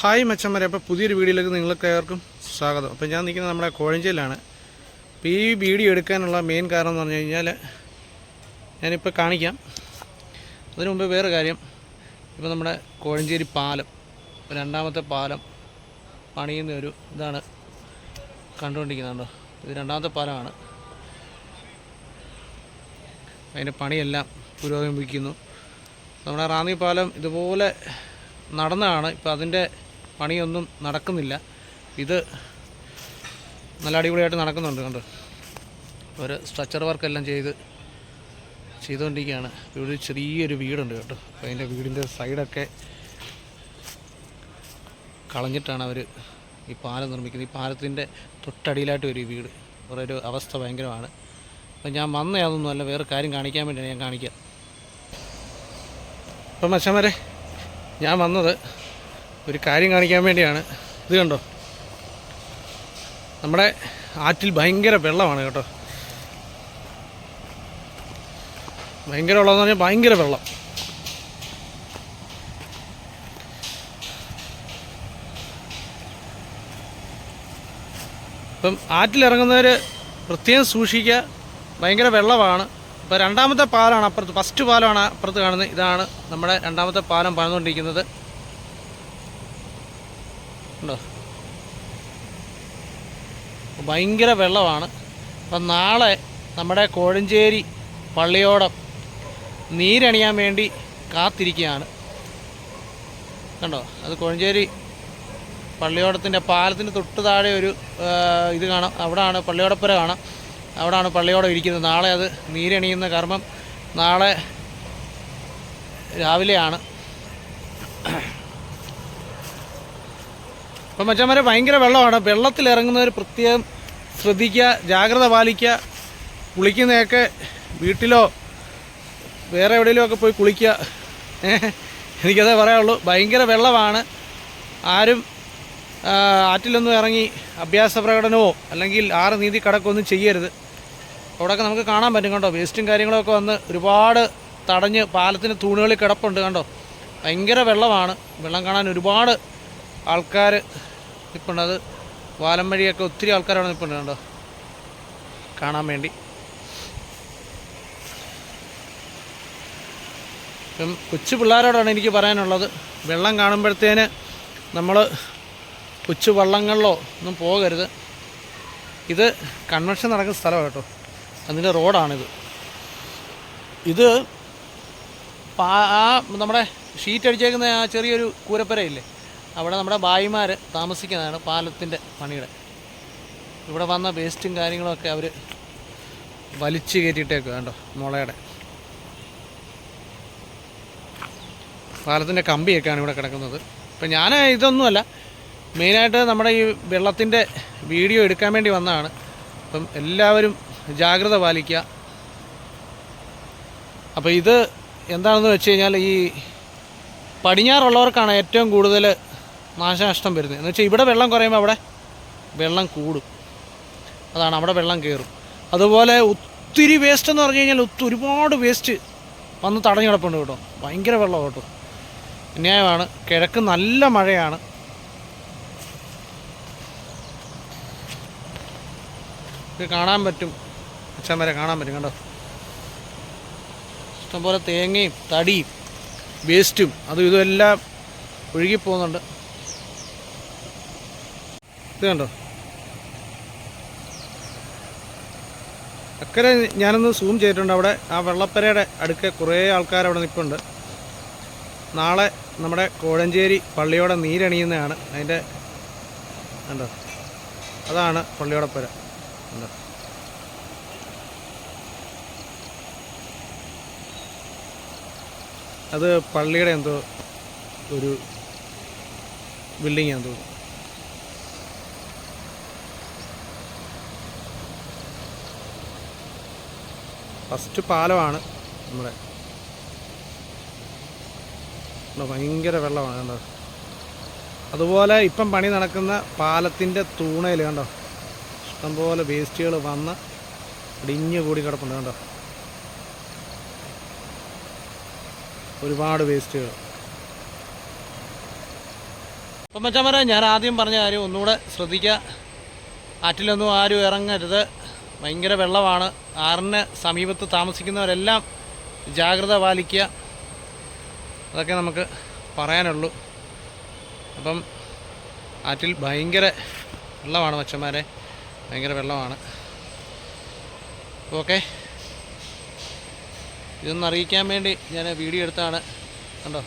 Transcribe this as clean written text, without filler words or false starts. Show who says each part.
Speaker 1: Hi മച്ചന്മാരെ, അപ്പോൾ പുതിയൊരു വീഡിയോയിലേക്ക് നിങ്ങൾക്ക് ഏവർക്കും സ്വാഗതം. അപ്പോൾ ഞാൻ നിൽക്കുന്നത് നമ്മുടെ കോഴഞ്ചേരിയിലാണ്. അപ്പോൾ ഈ വീഡിയോ എടുക്കാനുള്ള മെയിൻ കാരണം എന്ന് പറഞ്ഞു കഴിഞ്ഞാൽ ഞാനിപ്പോൾ കാണിക്കാം. അതിനു മുമ്പ് വേറെ കാര്യം, ഇപ്പോൾ നമ്മുടെ കോഴഞ്ചേരി പാലം, രണ്ടാമത്തെ പാലം പണിയുന്ന ഒരു ഇതാണ് കണ്ടുകൊണ്ടിരിക്കുന്നുണ്ടോ. ഇത് രണ്ടാമത്തെ പാലമാണ്. അതിൻ്റെ പണിയെല്ലാം പുരോഗമിക്കുന്നു. നമ്മുടെ റാന്നി പാലം ഇതുപോലെ നടന്നതാണ്. ഇപ്പോൾ അതിൻ്റെ പണിയൊന്നും നടക്കുന്നില്ല. ഇത് നല്ല അടിപൊളിയായിട്ട് നടക്കുന്നുണ്ട്. കണ്ടോ, ഒരു സ്ട്രക്ചർ വർക്കെല്ലാം ചെയ്തുകൊണ്ടിരിക്കുകയാണ്. ഇവിടെ ചെറിയൊരു വീടുണ്ട് കേട്ടോ. അപ്പോൾ അതിൻ്റെ വീടിൻ്റെ സൈഡൊക്കെ കളഞ്ഞിട്ടാണ് അവർ ഈ പാലം നിർമ്മിക്കുന്നത്. ഈ പാലത്തിൻ്റെ തൊട്ടടിയിലായിട്ട് ഒരു വീട്. ഒരു അവസ്ഥ ഭയങ്കരമാണ്. അപ്പോൾ ഞാൻ വന്ന യാതൊന്നുമല്ല, വേറെ കാര്യം കാണിക്കാൻ വേണ്ടിയാണ് ഞാൻ കാണിക്കാം. അപ്പം മച്ചന്മാരെ, ഞാൻ വന്നത് ഒരു കാര്യം കാണിക്കാൻ വേണ്ടിയാണ്. ഇത് കണ്ടോ, നമ്മുടെ ആറ്റിൽ ഭയങ്കര വെള്ളമാണ് കേട്ടോ. ഭയങ്കര വെള്ളമെന്ന് പറഞ്ഞാൽ ഭയങ്കര വെള്ളം. ഇപ്പം ആറ്റിലിറങ്ങുന്നവർ പ്രത്യേകം സൂക്ഷിക്കുക, ഭയങ്കര വെള്ളമാണ്. ഇപ്പോൾ രണ്ടാമത്തെ പാലമാണ് അപ്പുറത്ത്, ഫസ്റ്റ് പാലമാണ് അപ്പുറത്ത് കാണുന്നത്. ഇതാണ് നമ്മുടെ രണ്ടാമത്തെ പാലം പണിതുകൊണ്ടിരിക്കുന്നത്. ഉണ്ടോ, ഭയങ്കര വെള്ളമാണ്. അപ്പം നാളെ നമ്മുടെ കോഴഞ്ചേരി പള്ളിയോടം നീരണിയാൻ വേണ്ടി കാത്തിരിക്കുകയാണ്. കണ്ടോ, അത് കോഴഞ്ചേരി പള്ളിയോടത്തിൻ്റെ പാലത്തിൻ്റെ തൊട്ട് താഴെ ഒരു ഇത് കാണാം. അവിടെയാണ് പള്ളിയോടപ്പുര കാണാം. അവിടെയാണ് പള്ളിയോടം ഇരിക്കുന്നത്. നാളെ അത് നീരണിയുന്ന കർമ്മം നാളെ രാവിലെയാണ്. അപ്പം മച്ചന്മാരെ, ഭയങ്കര വെള്ളമാണ്. വെള്ളത്തിലിറങ്ങുന്നവർ പ്രത്യേകം ശ്രദ്ധിക്കുക, ജാഗ്രത പാലിക്കുക. കുളിക്കുന്നതൊക്കെ വീട്ടിലോ വേറെ എവിടെയെങ്കിലും ഒക്കെ പോയി കുളിക്കുക. എനിക്കതേ പറയാനുള്ളൂ. ഭയങ്കര വെള്ളമാണ്. ആരും ആറ്റിലൊന്നും ഇറങ്ങി അഭ്യാസ പ്രകടനമോ അല്ലെങ്കിൽ ആറ് നീതി കടക്കൊന്നും ചെയ്യരുത്. അവിടെയൊക്കെ നമുക്ക് കാണാൻ പറ്റും കണ്ടോ, വേസ്റ്റും കാര്യങ്ങളൊക്കെ വന്ന് ഒരുപാട് തടഞ്ഞ് പാലത്തിന് തൂണുകളിൽ കിടപ്പുണ്ട്. കണ്ടോ, ഭയങ്കര വെള്ളമാണ്. വെള്ളം കാണാൻ ഒരുപാട് ആൾക്കാർ നിൽപ്പുണ്ട്. അത് വാലം വഴിയൊക്കെ ഒത്തിരി ആൾക്കാരാണ് നിൽപ്പുണ്ട് കണ്ടോ, കാണാൻ വേണ്ടി. ഇപ്പം കൊച്ചു പിള്ളേരോടാണ് എനിക്ക് പറയാനുള്ളത്, വെള്ളം കാണുമ്പോഴത്തേന് നമ്മൾ കൊച്ചു വള്ളങ്ങളിലോ ഒന്നും പോകരുത്. ഇത് കൺവെൻഷൻ നടക്കുന്ന സ്ഥലമാണ് കേട്ടോ, അതിൻ്റെ റോഡാണിത്. ഇത് നമ്മുടെ ഷീറ്റ് അടിച്ചേക്കുന്ന ആ ചെറിയൊരു കൂരപ്പരയില്ലേ, അവിടെ നമ്മുടെ ഭായിമാർ താമസിക്കുന്നതാണ് പാലത്തിൻ്റെ പണിയുടെ. ഇവിടെ വന്ന വേസ്റ്റും കാര്യങ്ങളൊക്കെ അവർ വലിച്ചു കയറ്റിയിട്ടേക്ക് കണ്ടോ. മുളയുടെ പാലത്തിൻ്റെ കമ്പിയൊക്കെയാണ് ഇവിടെ കിടക്കുന്നത്. ഇപ്പം ഞാൻ ഇതൊന്നുമല്ല, മെയിനായിട്ട് നമ്മുടെ ഈ വെള്ളത്തിൻ്റെ വീഡിയോ എടുക്കാൻ വേണ്ടി വന്നതാണ്. അപ്പം എല്ലാവരും ജാഗ്രത പാലിക്കുക. അപ്പോൾ ഇത് എന്താണെന്ന് വെച്ച് കഴിഞ്ഞാൽ, ഈ പടിഞ്ഞാറുള്ളവർക്കാണ് ഏറ്റവും കൂടുതൽ നാശനഷ്ടം വരുന്നത്. എന്ന് വെച്ചാൽ ഇവിടെ വെള്ളം കുറയുമ്പോൾ അവിടെ വെള്ളം കൂടും. അതാണ്, അവിടെ വെള്ളം കയറും. അതുപോലെ ഒത്തിരി വേസ്റ്റ് എന്ന് പറഞ്ഞു കഴിഞ്ഞാൽ ഒരുപാട് വേസ്റ്റ് വന്ന് തടഞ്ഞു കിടപ്പുണ്ട് കേട്ടോ. ഭയങ്കര വെള്ളം കേട്ടോ, അന്യായമാണ്. കിഴക്ക് നല്ല മഴയാണ്. ഇത് കാണാൻ പറ്റും, അച്ഛൻ വരെ കാണാൻ പറ്റും കണ്ടോ. ഇഷ്ടംപോലെ തേങ്ങയും തടിയും വേസ്റ്റും അതും ഇതുമെല്ലാം ഒഴുകിപ്പോകുന്നുണ്ട്. ഇത് കണ്ടോ, അക്കരെ ഞാനൊന്ന് സൂം ചെയ്തിട്ടുണ്ട്. അവിടെ ആ വെള്ളപ്പരയുടെ അടുക്ക കുറേ ആൾക്കാരവിടെ നിൽപ്പുണ്ട്. നാളെ നമ്മുടെ കോഴഞ്ചേരി പള്ളിയോടെ നീരണിയുന്നതാണ്. അതിൻ്റെ കണ്ടോ, അതാണ് പള്ളിയോടപ്പുര. കണ്ടോ, അത് പള്ളിയുടെ എന്തോ ഒരു ബിൽഡിങ്ങാന്ന് തോന്നുന്നു. ഫസ്റ്റ് പാലമാണ് നമ്മുടെ. ഭയങ്കര വെള്ളമാണ് കണ്ടോ. അതുപോലെ ഇപ്പം പണി നടക്കുന്ന പാലത്തിൻ്റെ തൂണയിൽ കണ്ടോ, ഇഷ്ടംപോലെ വേസ്റ്റുകൾ വന്ന് ഇടിഞ്ഞു കൂടി കിടപ്പുണ്ട് കണ്ടോ. ഒരുപാട് വേസ്റ്റുകൾ. അപ്പം മച്ചാന്മാരെ, ഞാൻ ആദ്യം പറഞ്ഞ കാര്യം ഒന്നുകൂടെ ശ്രദ്ധിക്കുക. ആറ്റിലൊന്നും ആരും ഇറങ്ങരുത്. ഭയങ്കര വെള്ളമാണ്. ആറിന് സമീപത്ത് താമസിക്കുന്നവരെല്ലാം ജാഗ്രത പാലിക്കുക. അതൊക്കെ നമുക്ക് പറയാനുള്ളൂ. അപ്പം ആറ്റിൽ ഭയങ്കര വെള്ളമാണ് മച്ചന്മാരെ, ഭയങ്കര വെള്ളമാണ്. ഓക്കെ, ഇതൊന്ന് അറിയിക്കാൻ വേണ്ടി ഞാൻ വീഡിയോ എടുത്താണ്. കണ്ടോ.